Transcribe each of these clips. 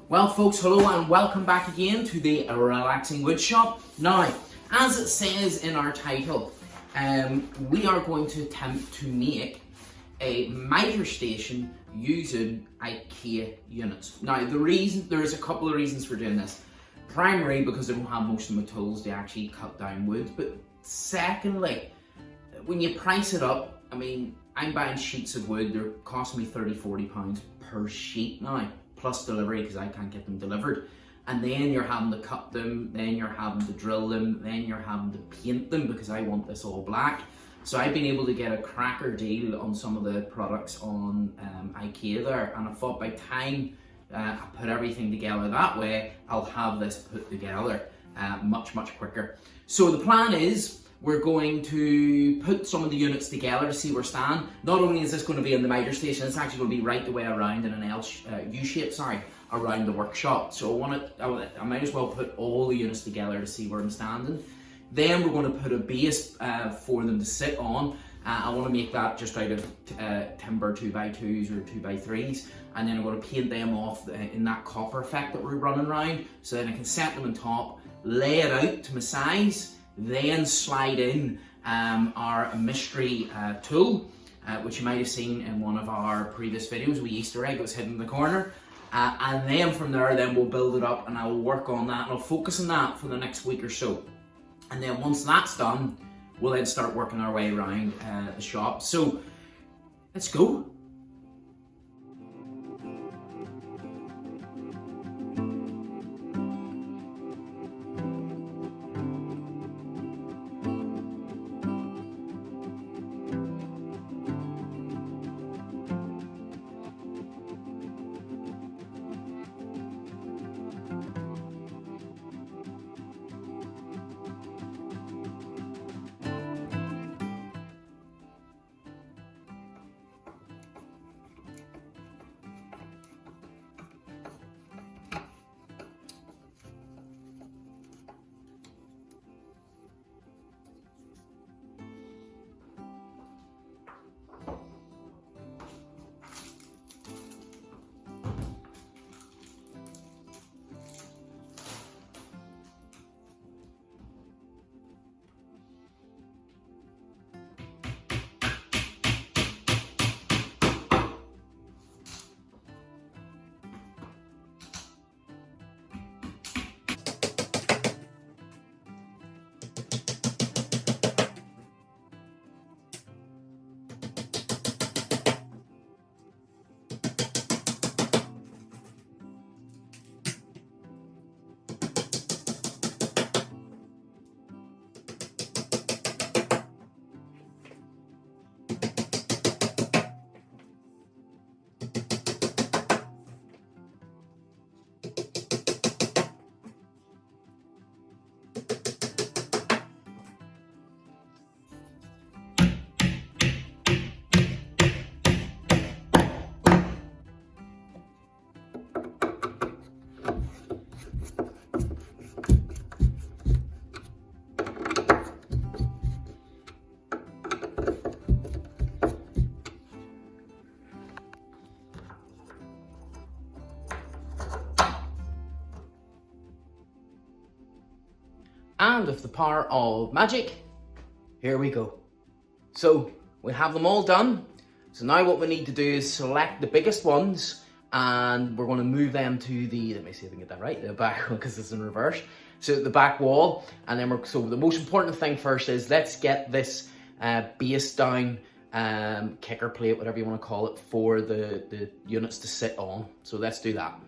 Well folks, hello and welcome back again to the Relaxing Wood Shop. Now, as it says in our title, we are going to attempt to make a miter station using IKEA units. Now, there's a couple of reasons for doing this. Primary, because I don't have most of my tools to actually cut down wood, but secondly, when you price it up, I mean, I'm buying sheets of wood, they're costing me £30–40 per sheet now, plus delivery because I can't get them delivered. And then you're having to cut them, then you're having to drill them, then you're having to paint them because I want this all black. So I've been able to get a cracker deal on some of the products on IKEA there, and I thought by the time I put everything together that way, I'll have this put together much quicker. So the plan is, we're going to put some of the units together to see where we stand. Not only is this going to be in the miter station, it's actually going to be right the way around in an U-shape, around the workshop. So I might as well put all the units together to see where I'm standing. Then we're going to put a base for them to sit on. I want to make that just out of timber 2x2s or 2x3s, and then I'm going to paint them off in that copper effect that we're running around, so then I can set them on top, lay it out to my size, then slide in our mystery tool, which you might have seen in one of our previous videos. We Easter egg was hidden in the corner, and then from there, then we'll build it up, and I'll work on that, and I'll focus on that for the next week or so. And then once that's done, we'll then start working our way around the shop. So let's go. And with the power of magic, here we go. So we have them all done. So now what we need to do is select the biggest ones, and we're going to move them to the, let me see if I can get that right, the back, because it's in reverse. So the back wall, and then so the most important thing first is let's get this base down, kicker plate, whatever you want to call it, for the units to sit on. So let's do that.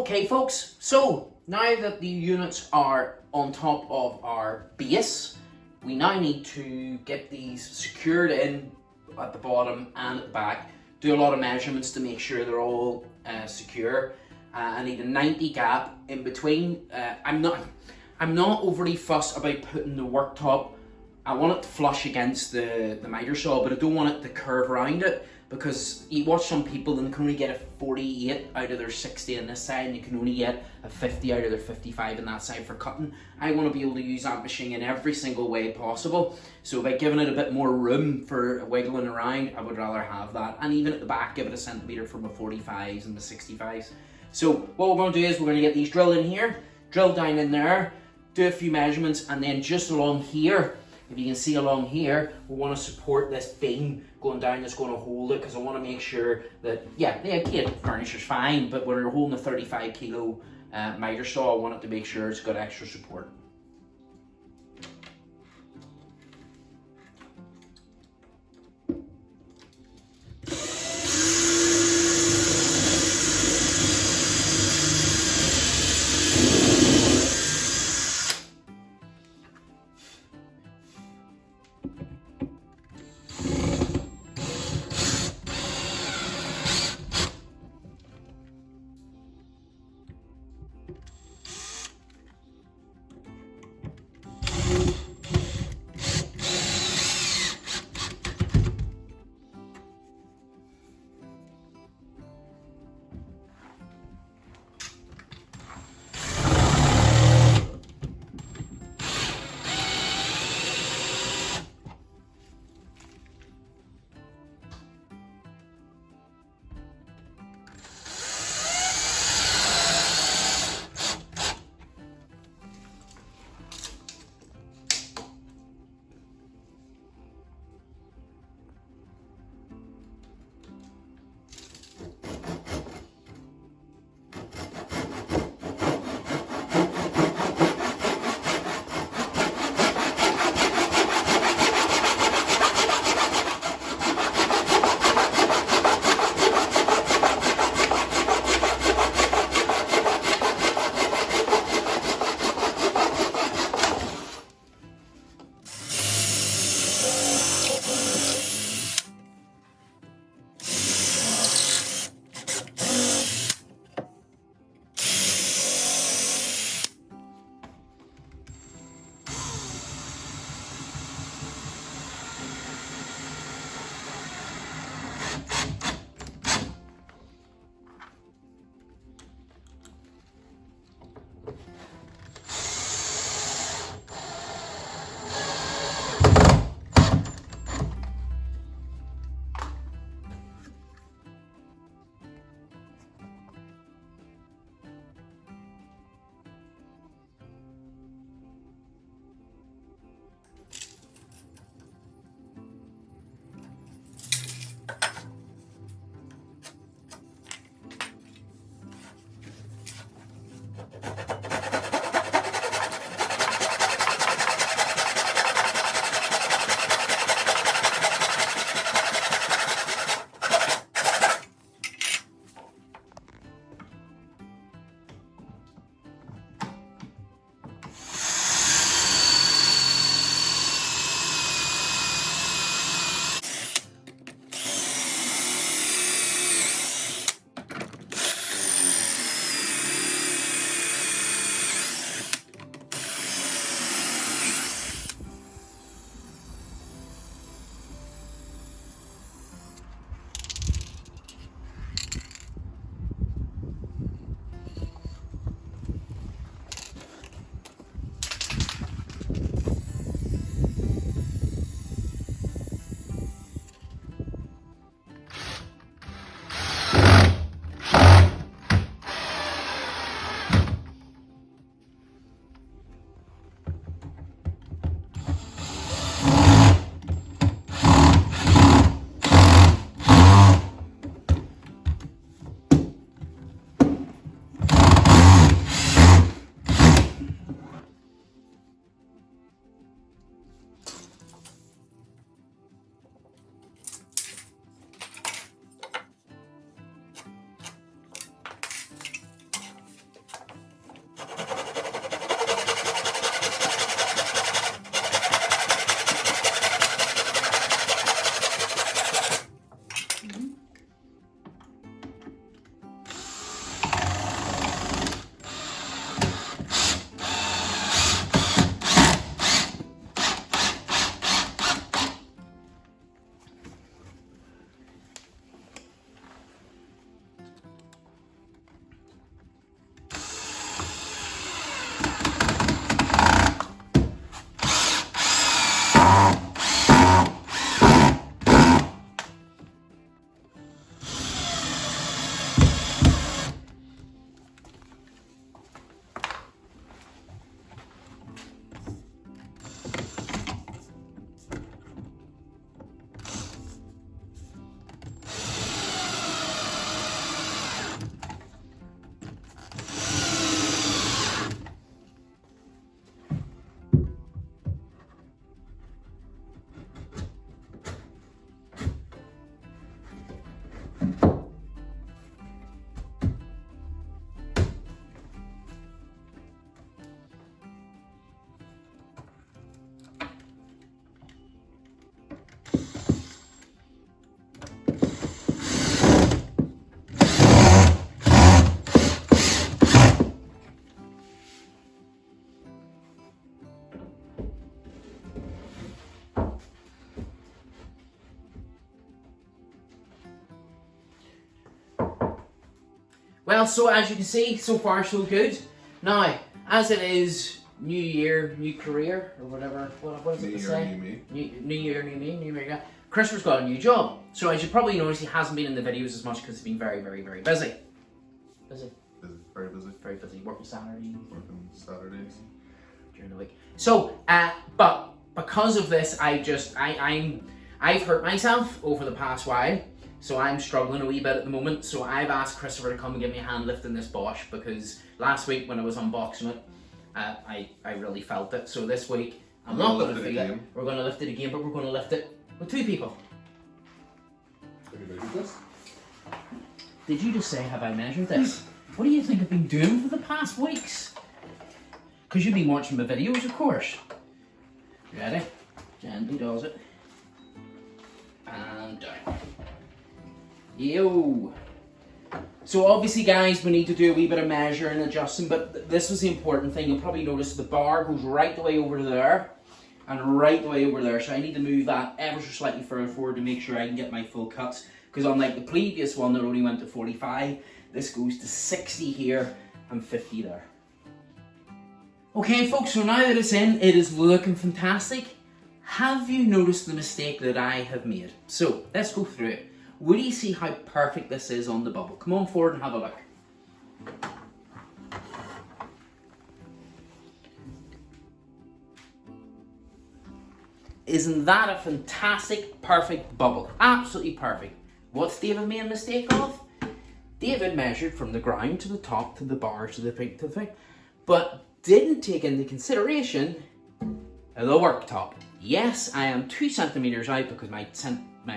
Okay folks, so now that the units are on top of our base, we now need to get these secured in at the bottom and at the back. Do a lot of measurements to make sure they're all secure. I need a 90 gap in between. I'm not overly fussed about putting the worktop. I want it to flush against the miter saw, but I don't want it to curve around it, because you watch some people and they can only get a 48 out of their 60 on this side, and you can only get a 50 out of their 55 on that side for cutting. I want to be able to use that machine in every single way possible. So by giving it a bit more room for wiggling around, I would rather have that. And even at the back, give it a centimetre from the 45s and the 65s. So what we're going to do is we're going to get these drilled in here, drill down in there, do a few measurements, and then just along here, if you can see along here, we want to support this beam going down that's going to hold it, because I want to make sure that, yeah, the IKEA furniture's fine, but when you're holding a 35 kilo miter saw, I want it to make sure it's got extra support. Well, so as you can see, so far so good. Now, as it is new year, new career, or whatever, what is it to say? New year, new me, new year. Christopher's got a new job. So as you probably noticed, he hasn't been in the videos as much because he's been very, very, very busy. Busy. Very busy. Very busy. Working Saturdays. Working Saturdays. During the week. So, but because of this, I've hurt myself over the past while. So I'm struggling a wee bit at the moment. So I've asked Christopher to come and give me a hand lifting this Bosch because last week when I was unboxing it, I really felt it. So this week, I'm not going to feel it. We're going to lift it again, but we're going to lift it with 2 people. Have you measured this? Did you just say, have I measured this? What do you think I've been doing for the past weeks? Because you've been watching my videos, of course. Ready? Gently does it. And down. Yo! So obviously guys, we need to do a wee bit of measuring and adjusting, but this was the important thing. You'll probably notice the bar goes right the way over there and right the way over there. So I need to move that ever so slightly further forward to make sure I can get my full cuts. Because unlike the previous one that only went to 45, this goes to 60 here and 50 there. Okay folks, so now that it's in, it is looking fantastic. Have you noticed the mistake that I have made? So let's go through it. Will you see how perfect this is on the bubble? Come on forward and have a look. Isn't that a fantastic, perfect bubble? Absolutely perfect. What's David made a mistake of? David measured from the ground to the top to the bar to the peak to the thing, but didn't take into consideration the worktop. Yes, I am 2 centimeters out because my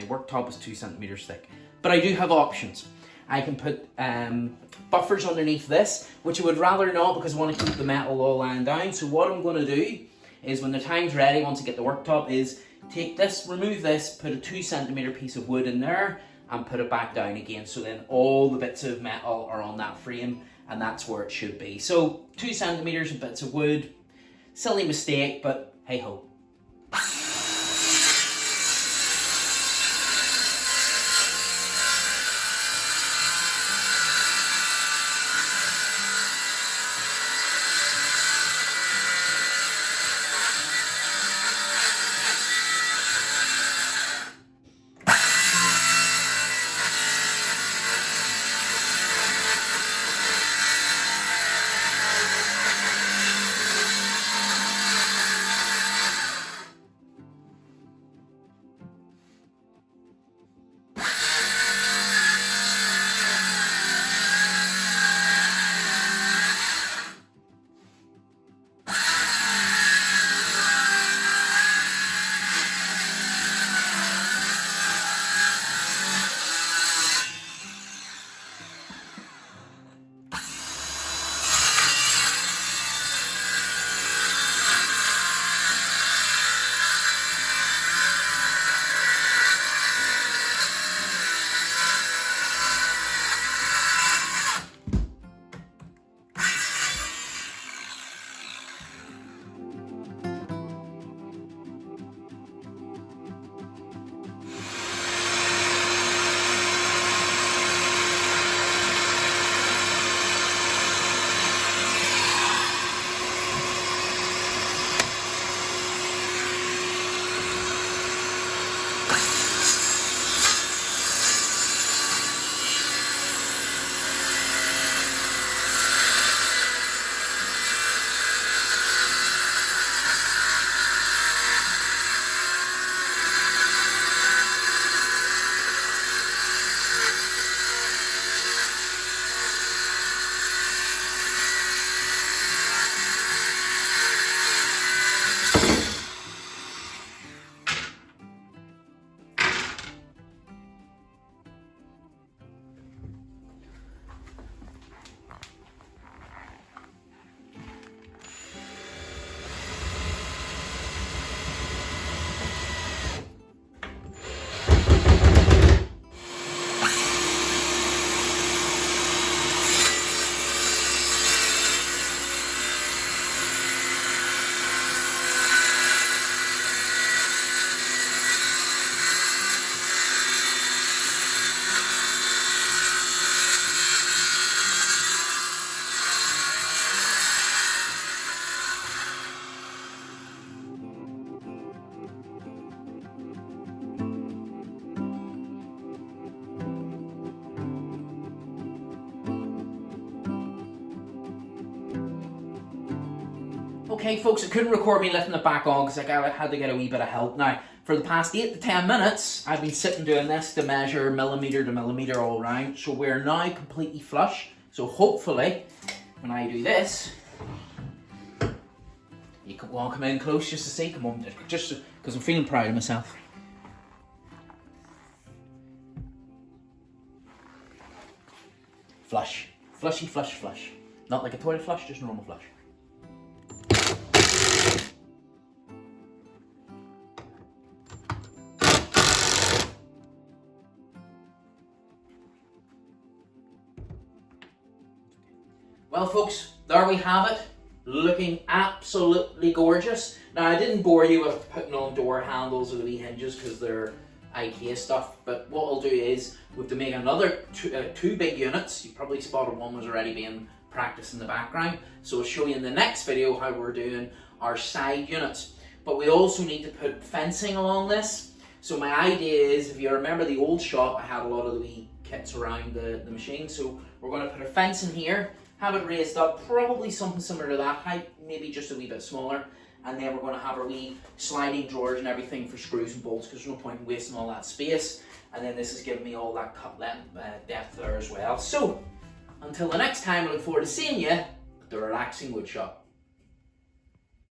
worktop is 2 centimeters thick, but I do have options. I can put buffers underneath this, which I would rather not because I want to keep the metal all lying down. So what I'm going to do is when the time's ready, once I get the worktop, is take this, remove this, put a 2 centimeter piece of wood in there and put it back down again. So then all the bits of metal are on that frame and that's where it should be. So 2 centimeters of bits of wood, silly mistake, but hey ho. Okay folks, I couldn't record me lifting it back on because I had to get a wee bit of help. Now, for the past 8 to 10 minutes, I've been sitting doing this to measure millimetre to millimetre all around. So we're now completely flush. So hopefully, when I do this, you can come in close just to see. Come on, just because I'm feeling proud of myself. Flush. Flushy, flush, flush. Not like a toilet flush, just normal flush. Well folks, there we have it, looking absolutely gorgeous. Now I didn't bore you with putting on door handles or the wee hinges because they're IKEA stuff, but what I'll do is we have to make another two big units. You probably spotted one was already being practiced in the background, so I'll show you in the next video how we're doing our side units. But we also need to put fencing along this. So my idea is, if you remember the old shop, I had a lot of the wee kits around the machine, so we're going to put a fence in here, have it raised up, probably something similar to that height, maybe just a wee bit smaller, and then we're going to have our wee sliding drawers and everything for screws and bolts because there's no point in wasting all that space. And then this is giving me all that cut length depth there as well. So until the next time, I look forward to seeing you at the Relaxing Woodshop.